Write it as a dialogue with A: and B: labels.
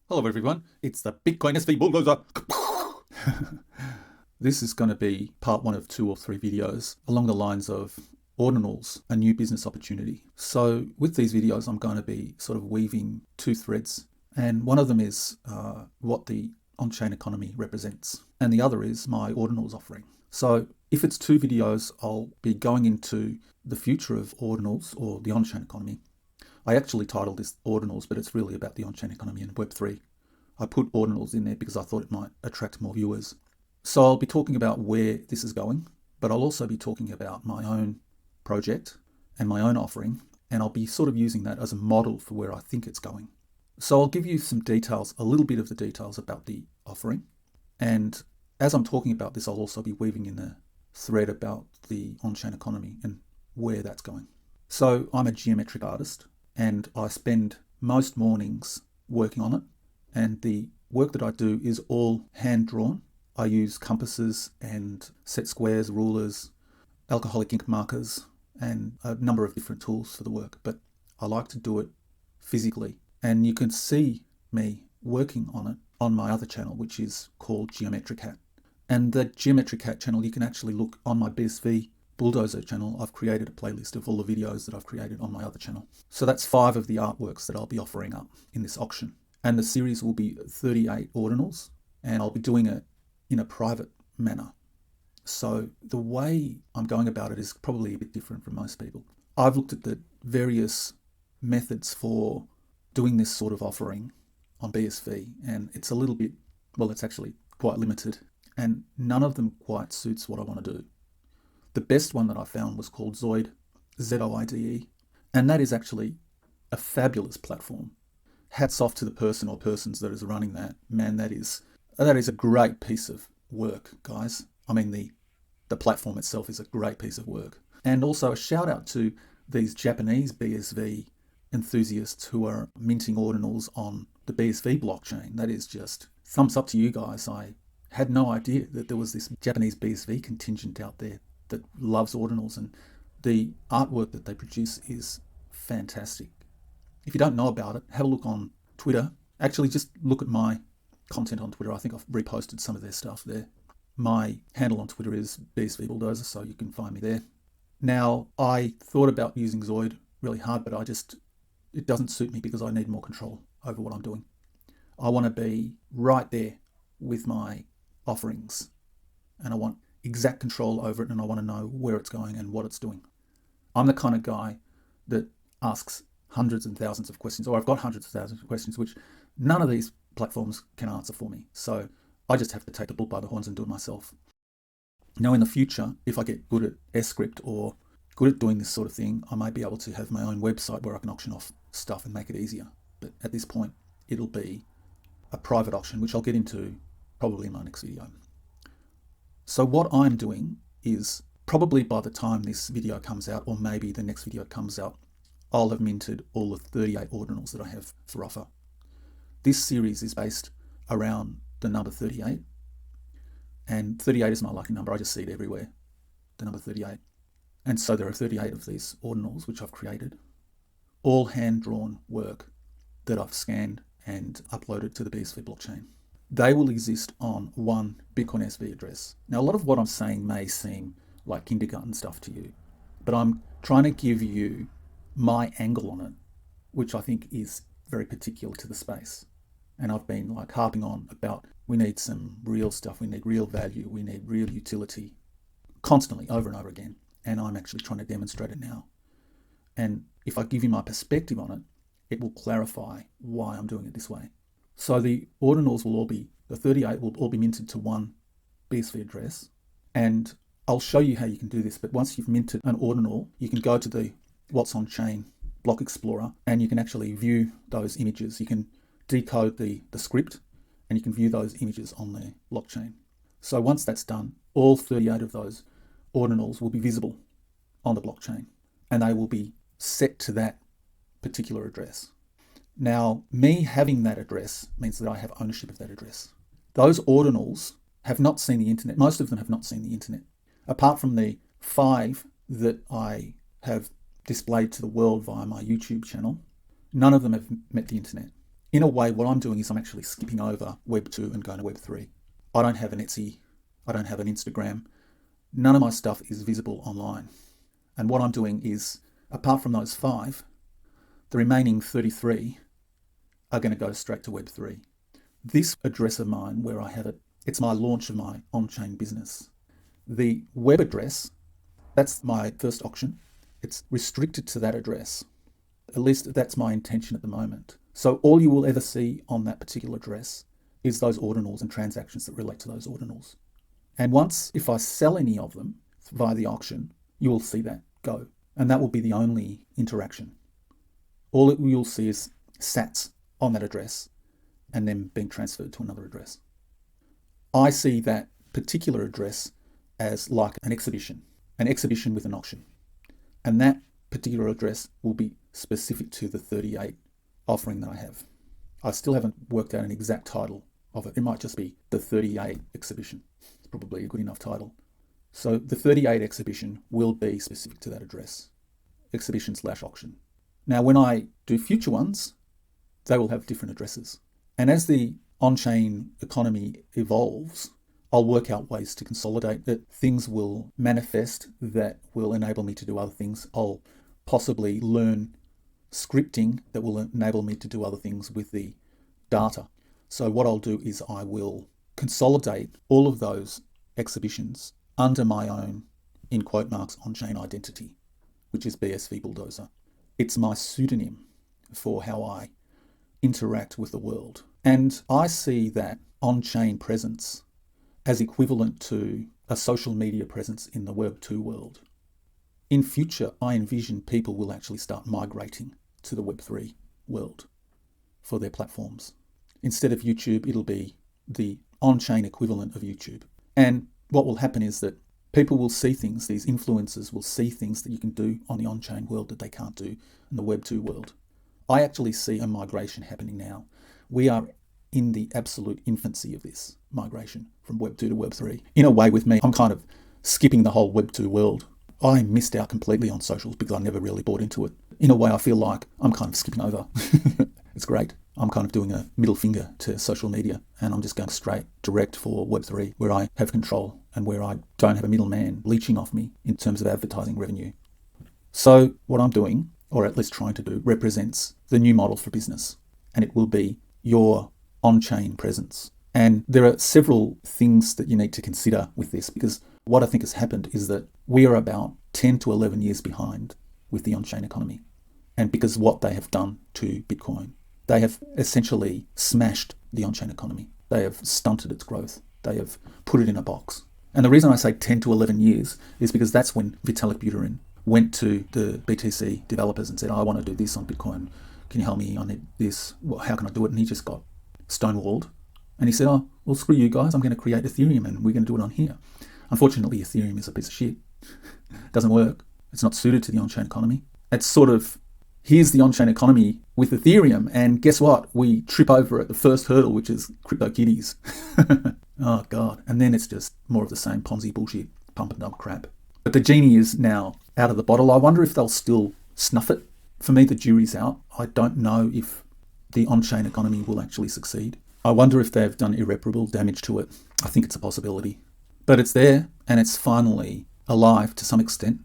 A: Hello everyone, it's the Bitcoin SV Bulldozer. This is going to be part one of 2 or 3 videos along the lines of Ordinals, a new business opportunity. So with these videos, I'm going to be sort of weaving 2 threads, and one of them is what the on-chain economy represents, and the other is my Ordinals offering. So if it's 2 videos, I'll be going into the future of Ordinals or the on-chain economy. I actually titled this Ordinals, but it's really about the on-chain economy and Web3. I put Ordinals in there because I thought it might attract more viewers. So I'll be talking about where this is going, but I'll also be talking about my own project and my own offering, and I'll be sort of using that as a model for where I think it's going. So I'll give you some details, a little bit of the details about the offering. And as I'm talking about this, I'll also be weaving in a thread about the on-chain economy and where that's going. So I'm a geometric artist, and I spend most mornings working on it. And the work that I do is all hand-drawn. I use compasses and set squares, rulers, alcoholic ink markers, and a number of different tools for the work. But I like to do it physically. And you can see me working on it on my other channel, which is called Geometric Hat. And the Geometric Hat channel, you can actually look on my BSV Bulldozer channel. I've created a playlist of all the videos that I've created on my other channel. So that's 5 of the artworks that I'll be offering up in this auction. And the series will be 38 ordinals, and I'll be doing it in a private manner. So the way I'm going about it is probably a bit different from most people. I've looked at the various methods for doing this sort of offering on BSV, and it's a little bit, well, it's actually quite limited, and none of them quite suits what I want to do. The best one that I found was called Zoide, Zoide, and that is actually a fabulous platform. Hats off to the person or persons that is running that. Man, that is a great piece of work, guys. I mean, the platform itself is a great piece of work. And also a shout out to these Japanese BSV enthusiasts who are minting ordinals on the BSV blockchain. That is just thumbs up to you guys. I had no idea that there was this Japanese BSV contingent out there that loves ordinals, and the artwork that they produce is fantastic. If you don't know about it, have a look on Twitter. Actually, just look at my content on Twitter. I think I've reposted some of their stuff there. My handle on Twitter is BSV Bulldozer, so you can find me there. Now, I thought about using Zoide really hard, but it doesn't suit me because I need more control over what I'm doing. I want to be right there with my offerings, and I want exact control over it, and I want to know where it's going and what it's doing. I'm the kind of guy that asks hundreds and thousands of questions, or I've got hundreds of thousands of questions, which none of these platforms can answer for me. So I just have to take the bull by the horns and do it myself. Now, in the future, if I get good at script or good at doing this sort of thing, I might be able to have my own website where I can auction off stuff and make it easier. But at this point, it'll be a private auction, which I'll get into probably in my next video. So what I'm doing is, probably by the time this video comes out, or maybe the next video comes out, I'll have minted all the 38 ordinals that I have for offer. This series is based around the number 38, and 38 is my lucky number. I just see it everywhere, the number 38. And so there are 38 of these ordinals which I've created, all hand-drawn work that I've scanned and uploaded to the BSV blockchain. They will exist on one Bitcoin SV address. Now, a lot of what I'm saying may seem like kindergarten stuff to you, but I'm trying to give you my angle on it, which I think is very particular to the space. And I've been like harping on about we need some real stuff, we need real value, we need real utility constantly over and over again. And I'm actually trying to demonstrate it now. And if I give you my perspective on it, it will clarify why I'm doing it this way. So the ordinals the 38 will all be minted to one BSV address. And I'll show you how you can do this. But once you've minted an ordinal, you can go to the What's on Chain block explorer, and you can actually view those images. You can decode the script, and you can view those images on the blockchain. So once that's done, all 38 of those ordinals will be visible on the blockchain, and they will be set to that particular address. Now, me having that address means that I have ownership of that address. Those ordinals have not seen the internet. Most of them have not seen the internet. Apart from the 5 that I have displayed to the world via my YouTube channel, none of them have met the internet. In a way, what I'm doing is I'm actually skipping over Web 2 and going to Web 3. I don't have an Etsy. I don't have an Instagram. None of my stuff is visible online. And what I'm doing is, apart from those 5, the remaining 33 are going to go straight to Web 3. This address of mine, where I have it, it's my launch of my on-chain business. The web address, that's my first auction. It's restricted to that address. At least that's my intention at the moment. So all you will ever see on that particular address is those ordinals and transactions that relate to those ordinals. And once, if I sell any of them via the auction, you will see that go. And that will be the only interaction. All you'll see is sats on that address and then being transferred to another address. I see that particular address as like an exhibition with an auction. And that particular address will be specific to the 38 offering that I have. I still haven't worked out an exact title of it. It might just be the 38 exhibition. It's probably a good enough title. So the 38 exhibition will be specific to that address, exhibition/auction. Now, when I do future ones, they will have different addresses. And as the on-chain economy evolves, I'll work out ways to consolidate it. Things will manifest that will enable me to do other things. I'll possibly learn scripting that will enable me to do other things with the data. So what I'll do is I will consolidate all of those exhibitions under my own, in quote marks, on-chain identity, which is BSV Bulldozer. It's my pseudonym for how I interact with the world. And I see that on-chain presence as equivalent to a social media presence in the Web 2 world. In future, I envision people will actually start migrating to the Web 3 world for their platforms. Instead of YouTube, it'll be the on-chain equivalent of YouTube. And what will happen is that people will see things, these influencers will see things that you can do on the on-chain world that they can't do in the Web 2 world. I actually see a migration happening now. We are in the absolute infancy of this migration from Web 2 to Web 3. In a way, with me, I'm kind of skipping the whole Web 2 world. I missed out completely on socials because I never really bought into it. In a way, I feel like I'm kind of skipping over. It's great. I'm kind of doing a middle finger to social media, and I'm just going straight direct for Web 3, where I have control and where I don't have a middleman leeching off me in terms of advertising revenue. So what I'm doing, or at least trying to do, represents the new model for business, and it will be your on-chain presence. And there are several things that you need to consider with this, because what I think has happened is that we are about 10 to 11 years behind with the on-chain economy. And because what they have done to Bitcoin, they have essentially smashed the on-chain economy. They have stunted its growth. They have put it in a box. And the reason I say 10 to 11 years is because that's when Vitalik Buterin went to the BTC developers and said, I want to do this on Bitcoin. Can you help me? I need this. Well, how can I do it? And he just got stonewalled. And he said, oh, well, screw you guys. I'm going to create Ethereum and we're going to do it on here. Unfortunately, Ethereum is a piece of shit. It doesn't work. It's not suited to the on-chain economy. It's sort of, here's the on-chain economy with Ethereum, and guess what? We trip over at the first hurdle, which is CryptoKitties. Oh, God. And then it's just more of the same Ponzi bullshit, pump and dump crap. But the genie is now out of the bottle. I wonder if they'll still snuff it. For me, the jury's out. I don't know if the on-chain economy will actually succeed. I wonder if they've done irreparable damage to it. I think it's a possibility. But it's there, and it's finally alive to some extent.